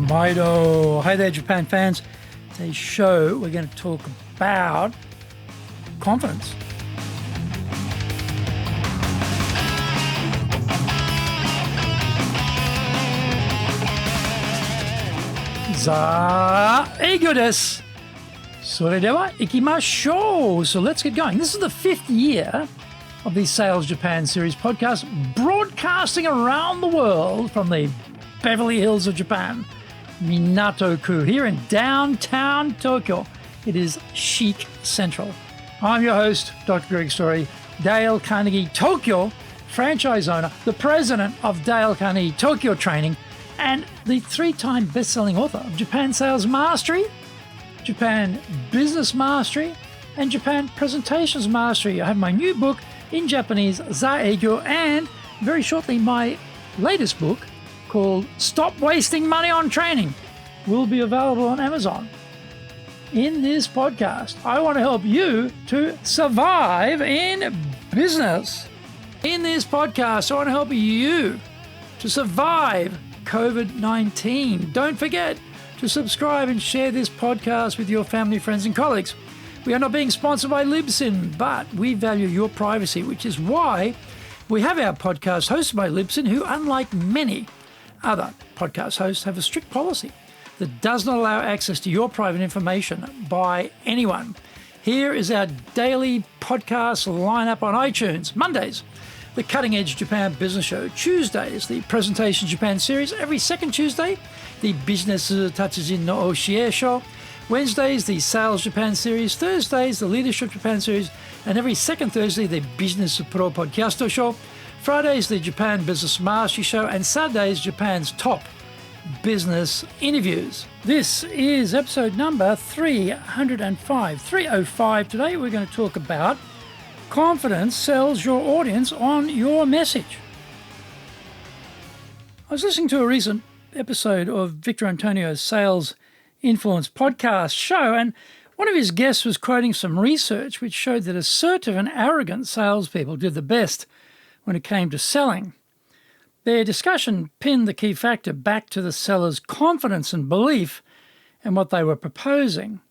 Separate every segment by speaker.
Speaker 1: Maido. Hey there, Japan fans. Today's show, we're going to talk about confidence. Eigo desu. それでは行きましょう. So let's get going. This is the 5th year of the Sales Japan series podcast, broadcasting around the world from the Beverly Hills of Japan, Minato-ku, here in downtown Tokyo. It is chic central. I'm your host, Dr. Greg Story, Dale Carnegie Tokyo franchise owner, the president of Dale Carnegie Tokyo Training, and the 3-time best-selling author of Japan Sales Mastery, Japan Business Mastery, and Japan Presentations Mastery. I have my new book in Japanese, Zaegyo, and very shortly my latest book called Stop Wasting Money on Training will be available on Amazon. In this podcast, I want to help you to survive in business. In this podcast, I want to help you to survive COVID-19. Don't forget to subscribe and share this podcast with your family, friends, and colleagues. We are not being sponsored by Libsyn, but we value your privacy, which is why we have our podcast hosted by Libsyn, who, unlike many other podcast hosts, have a strict policy that does not allow access to your private information by anyone. Here is our daily podcast lineup on iTunes. Mondays, the Cutting Edge Japan Business Show. Tuesdays, the Presentation Japan series. Every second Tuesday, the Business Tatsujin no Oshie Show. Wednesdays, the Sales Japan series. Thursdays, the Leadership Japan series. And every second Thursday, the Business Pro Podcast Show. Fridays, the Japan Business Mastery Show. And Saturdays, Japan's top business interviews. This is episode number 305. Today, we're going to talk about confidence sells your audience on your message. I was listening to a recent episode of Victor Antonio's Sales Influence podcast show, and one of his guests was quoting some research which showed that assertive and arrogant salespeople did the best when it came to selling. Their discussion pinned the key factor back to the seller's confidence and belief in what they were proposing.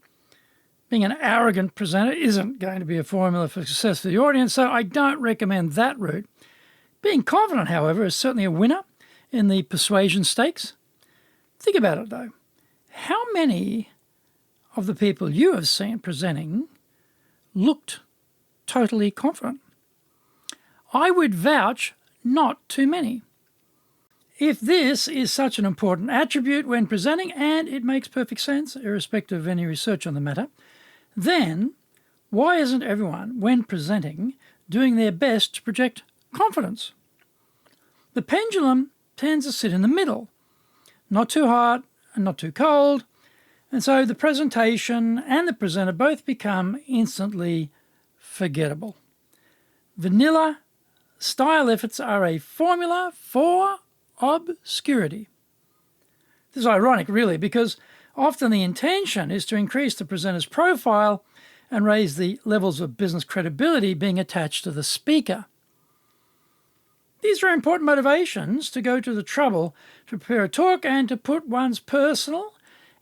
Speaker 1: Being an arrogant presenter isn't going to be a formula for success for the audience, so I don't recommend that route. Being confident, however, is certainly a winner in the persuasion stakes. Think about it, though. How many of the people you have seen presenting looked totally confident? I would vouch not too many. If this is such an important attribute when presenting, and it makes perfect sense, irrespective of any research on the matter, then why isn't everyone, when presenting, doing their best to project confidence? The pendulum tends to sit in the middle, not too hot and not too cold, and so the presentation and the presenter both become instantly forgettable. Vanilla style efforts are a formula for obscurity. This is ironic, really, because often the intention is to increase the presenter's profile and raise the levels of business credibility being attached to the speaker. These are important motivations to go to the trouble to prepare a talk and to put one's personal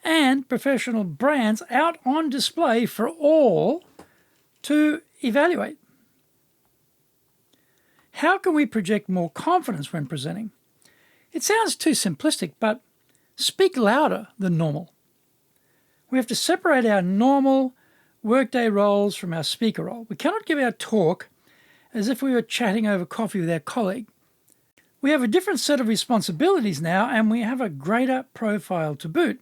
Speaker 1: and professional brands out on display for all to evaluate. How can we project more confidence when presenting? It sounds too simplistic, but speak louder than normal. We have to separate our normal workday roles from our speaker role. We cannot give our talk as if we were chatting over coffee with our colleague. We have a different set of responsibilities now, and we have a greater profile to boot.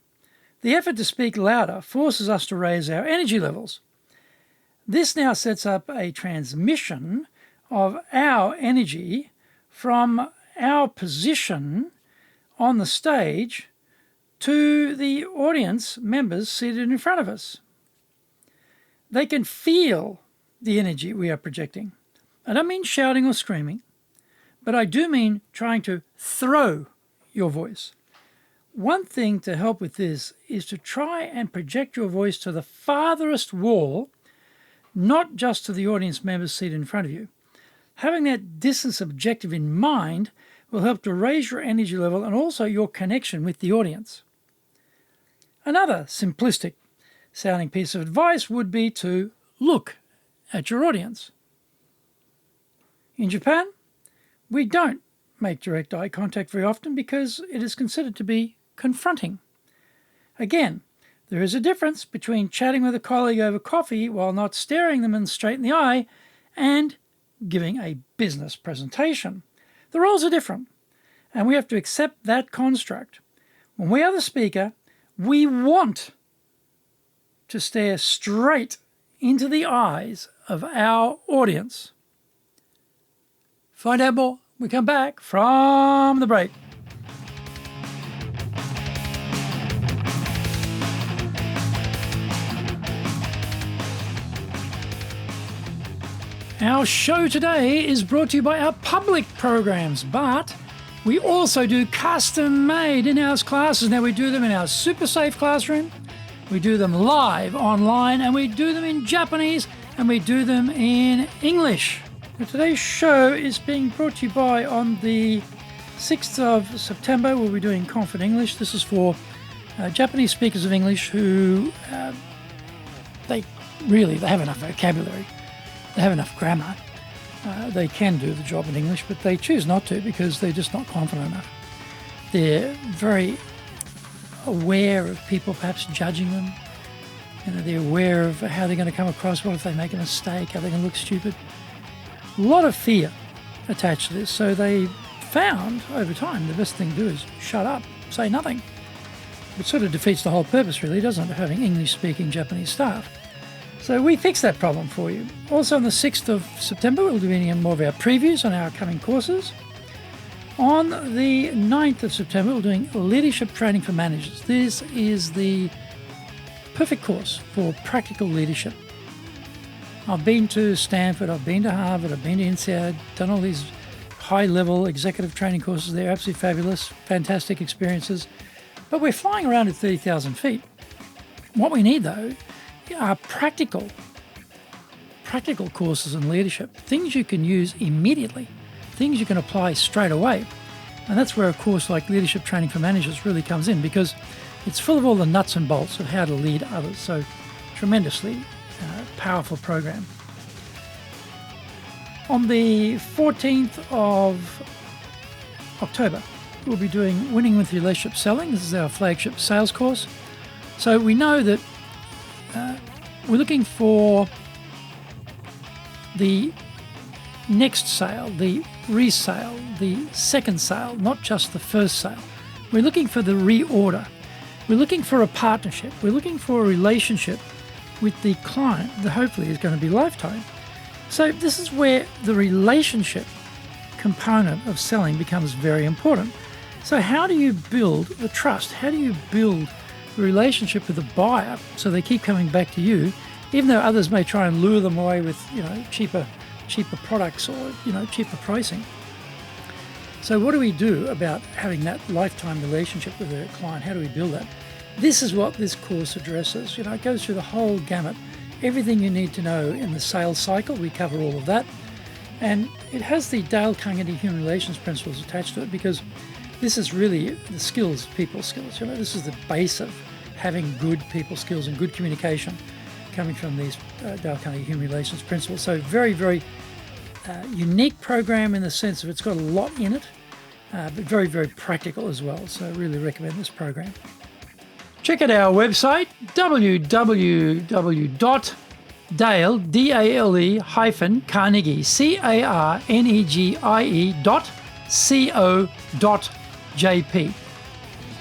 Speaker 1: The effort to speak louder forces us to raise our energy levels. This now sets up a transmission of our energy from our position on the stage to the audience members seated in front of us. They can feel the energy we are projecting. I don't mean shouting or screaming, but I do mean trying to throw your voice. One thing to help with this is to try and project your voice to the farthest wall, not just to the audience members seated in front of you. Having that distance objective in mind will help to raise your energy level and also your connection with the audience. Another simplistic sounding piece of advice would be to look at your audience. In Japan, we don't make direct eye contact very often because it is considered to be confronting. Again, there is a difference between chatting with a colleague over coffee while not staring them straight in the eye and giving a business presentation. The roles are different, and we have to accept that construct. When we are the speaker, we want to stare straight into the eyes of our audience. Find out more when we come back from the break. Our show today is brought to you by our public programs, but we also do custom-made in-house classes. Now, we do them in our super safe classroom, we do them live online, and we do them in Japanese, and we do them in English. Now, today's show is being brought to you by, on the 6th of September, we'll be doing Confident English. This is for Japanese speakers of English who, they have enough vocabulary. They have enough grammar. They can do the job in English, but they choose not to because they're just not confident enough. They're very aware of people perhaps judging them. They're aware of how they're going to come across. What if they make a mistake? Are they going to look stupid? A lot of fear attached to this. So they found over time the best thing to do is shut up, say nothing. It sort of defeats the whole purpose, really, doesn't it, of having English-speaking Japanese staff. So we fix that problem for you. Also on the 6th of September, we'll be doing more of our previews on our upcoming courses. On the 9th of September, we're doing Leadership Training for Managers. This is the perfect course for practical leadership. I've been to Stanford, I've been to Harvard, I've been to INSEAD, done all these high-level executive training courses. They're absolutely fabulous, fantastic experiences. But we're flying around at 30,000 feet. What we need, though, are practical courses in leadership, things you can use immediately, things you can apply straight away. And that's where a course like Leadership Training for Managers really comes in, because it's full of all the nuts and bolts of how to lead others. So tremendously powerful program. On the 14th of October, we'll be doing Winning with Relationship Selling. This is our flagship sales course. So we know that we're looking for the next sale, the resale, the second sale, not just the first sale. We're looking for the reorder. We're looking for a partnership. We're looking for a relationship with the client that hopefully is going to be lifetime. So this is where the relationship component of selling becomes very important. So how do you build the trust? How do you build the relationship with the buyer so they keep coming back to you, even though others may try and lure them away with cheaper products or cheaper pricing? So what do we do about having that lifetime relationship with a client? How do we build that? This is what this course addresses. It goes through the whole gamut. Everything you need to know in the sales cycle, we cover all of that. And it has the Dale Carnegie Human Relations principles attached to it, because this is really the skills, people skills. This is the base of having good people skills and good communication coming from these Dale Carnegie Human Relations principles. So very, very unique program in the sense of it's got a lot in it, but very, very practical as well. So I really recommend this program. Check out our website, www.dale-carnegie, carnegie.co.jp.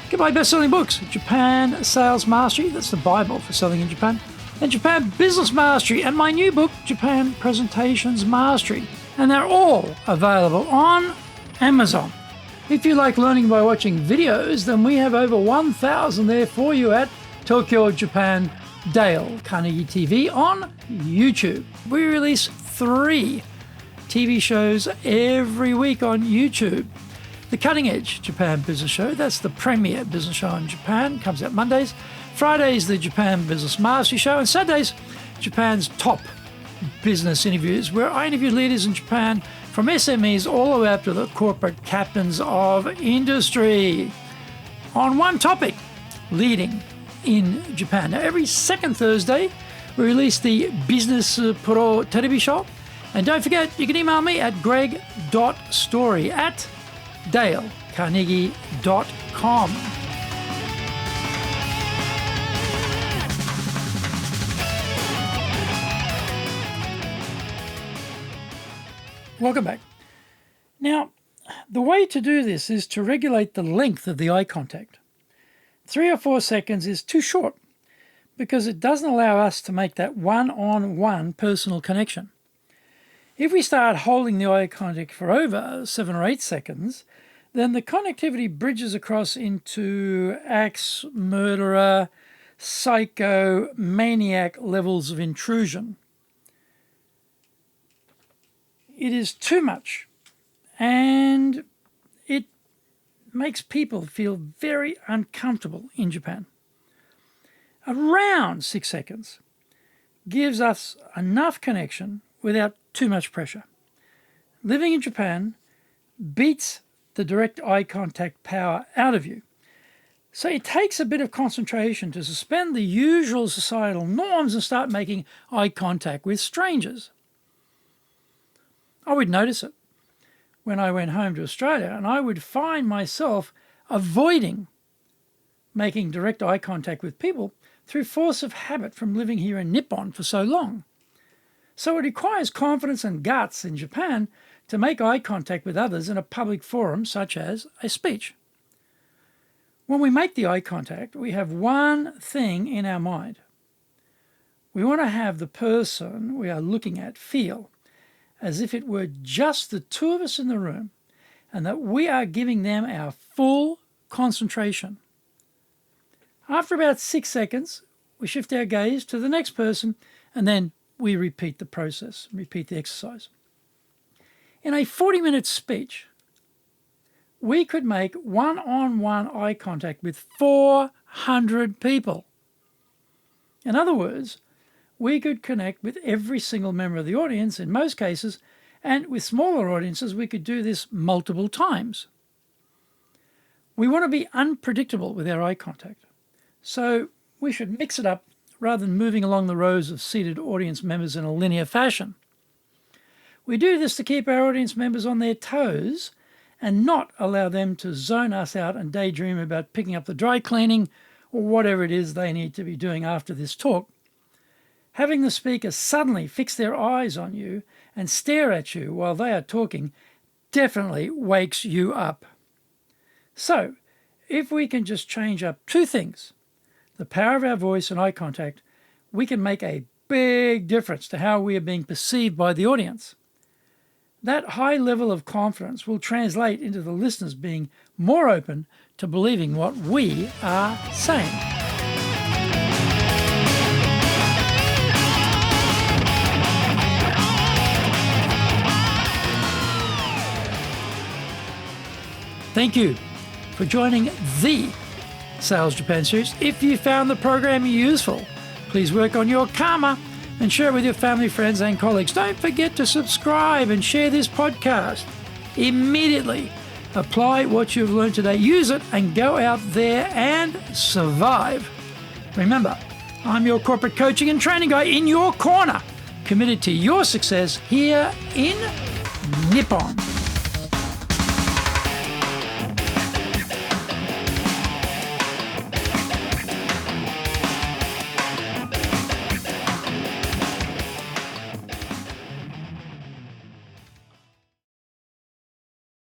Speaker 1: Get my best-selling books, Japan Sales Mastery, that's the Bible for selling in Japan, and Japan Business Mastery, and my new book, Japan Presentations Mastery. And they're all available on Amazon. If you like learning by watching videos, then we have over 1,000 there for you at Tokyo, Japan, Dale Carnegie TV on YouTube. We release 3 TV shows every week on YouTube. The Cutting Edge Japan Business Show, that's the premier business show in Japan, comes out Mondays. Fridays, the Japan Business Mastery Show, and Saturdays, Japan's top business interviews, where I interview leaders in Japan from SMEs all the way up to the corporate captains of industry on one topic: leading in Japan. Now, every second Thursday, we release the businesspeople television show. And don't forget, you can email me at greg.story@dalecarnegie.com. Welcome back. Now, the way to do this is to regulate the length of the eye contact. 3 or 4 seconds is too short because it doesn't allow us to make that one-on-one personal connection. If we start holding the eye contact for over 7 or 8 seconds, then the connectivity bridges across into axe, murderer, psycho, maniac levels of intrusion. It is too much, and it makes people feel very uncomfortable in Japan. Around 6 seconds gives us enough connection without too much pressure. Living in Japan beats the direct eye contact power out of you. So it takes a bit of concentration to suspend the usual societal norms and start making eye contact with strangers. I would notice it when I went home to Australia, and I would find myself avoiding making direct eye contact with people through force of habit from living here in Nippon for so long. So it requires confidence and guts in Japan to make eye contact with others in a public forum such as a speech. When we make the eye contact, we have one thing in our mind. We want to have the person we are looking at feel as if it were just the two of us in the room and that we are giving them our full concentration. After about 6 seconds, we shift our gaze to the next person and then we repeat the process, repeat the exercise. In a 40-minute speech, we could make one-on-one eye contact with 400 people. In other words, we could connect with every single member of the audience in most cases, and with smaller audiences, we could do this multiple times. We want to be unpredictable with our eye contact, so we should mix it up rather than moving along the rows of seated audience members in a linear fashion. We do this to keep our audience members on their toes and not allow them to zone us out and daydream about picking up the dry cleaning or whatever it is they need to be doing after this talk. Having the speaker suddenly fix their eyes on you and stare at you while they are talking definitely wakes you up. So, if we can just change up 2 things, the power of our voice and eye contact, we can make a big difference to how we are being perceived by the audience. That high level of confidence will translate into the listeners being more open to believing what we are saying. Thank you for joining the Sales Japan series. If you found the program useful, please work on your karma and share it with your family, friends, and colleagues. Don't forget to subscribe and share this podcast. Immediately apply what you've learned today. Use it and go out there and survive. Remember, I'm your corporate coaching and training guy in your corner, committed to your success here in Nippon.